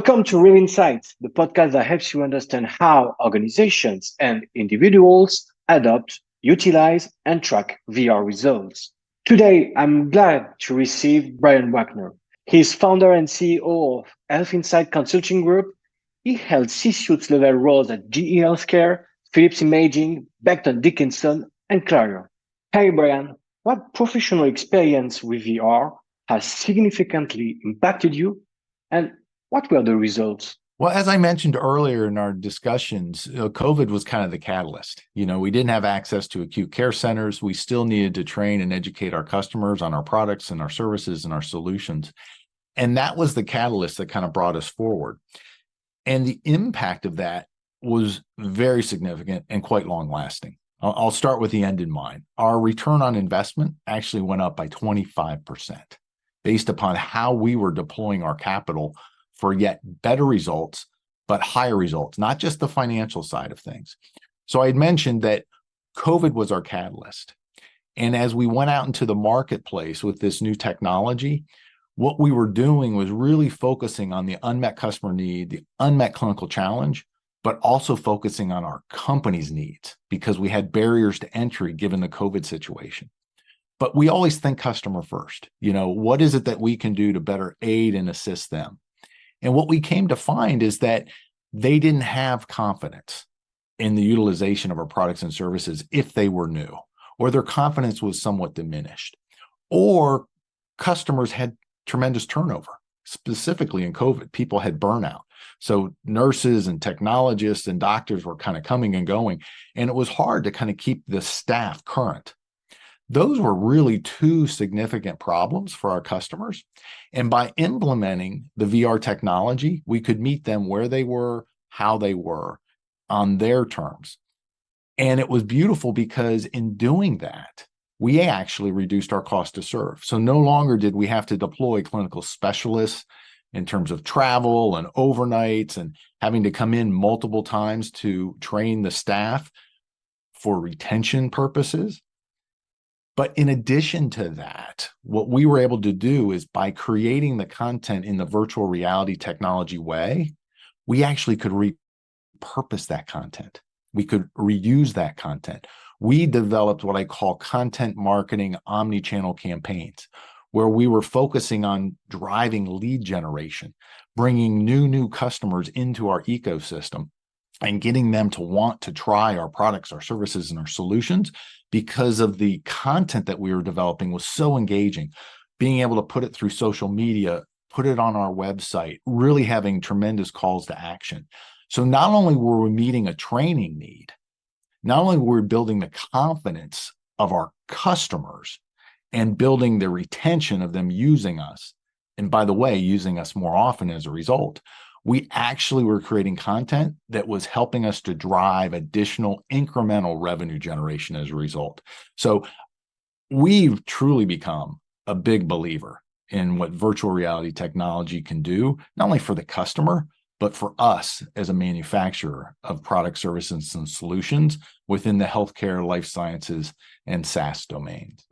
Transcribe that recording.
Welcome to Revinax, the podcast that helps you understand how organizations and individuals adopt, utilize, and track VR results. Today, I'm glad to receive Brian Wagner. He's founder and CEO of Health Insight Consulting Group. He held C-suite level roles at GE Healthcare, Philips Imaging, Becton Dickinson, and Clarion. Hey, Brian, what professional experience with VR has significantly impacted you, and what were the results? Well, as I mentioned earlier in our discussions, COVID was kind of the catalyst. We didn't have access to acute care centers. We still needed to train and educate our customers on our products and our services and our solutions. And that was the catalyst that kind of brought us forward. And the impact of that was very significant and quite long lasting. I'll start with the end in mind. Our return on investment actually went up by 25% based upon how we were deploying our capital for yet better results, but higher results, not just the financial side of things. So I had mentioned that COVID was our catalyst. And as we went out into the marketplace with this new technology, what we were doing was really focusing on the unmet customer need, the unmet clinical challenge, but also focusing on our company's needs because we had barriers to entry given the COVID situation. But we always think customer first. What is it that we can do to better aid and assist them? And what we came to find is that they didn't have confidence in the utilization of our products and services if they were new, or their confidence was somewhat diminished, or customers had tremendous turnover. Specifically in COVID, people had burnout. So nurses and technologists and doctors were kind of coming and going, and it was hard to kind of keep the staff current. Those were really two significant problems for our customers. And by implementing the VR technology, we could meet them where they were, how they were, on their terms. And it was beautiful because in doing that, we actually reduced our cost to serve. So no longer did we have to deploy clinical specialists in terms of travel and overnights and having to come in multiple times to train the staff for retention purposes. But in addition to that, what we were able to do is by creating the content in the virtual reality technology way, we actually could repurpose that content. We could reuse that content. We developed what I call content marketing omni-channel campaigns, where we were focusing on driving lead generation, bringing new customers into our ecosystem and getting them to want to try our products, our services, and our solutions because of the content that we were developing was so engaging. Being able to put it through social media, put it on our website, really having tremendous calls to action. So not only were we meeting a training need, not only were we building the confidence of our customers and building the retention of them using us, and by the way, using us more often as a result, we actually were creating content that was helping us to drive additional incremental revenue generation as a result. So we've truly become a big believer in what virtual reality technology can do, not only for the customer, but for us as a manufacturer of product services and solutions within the healthcare, life sciences, and SaaS domains.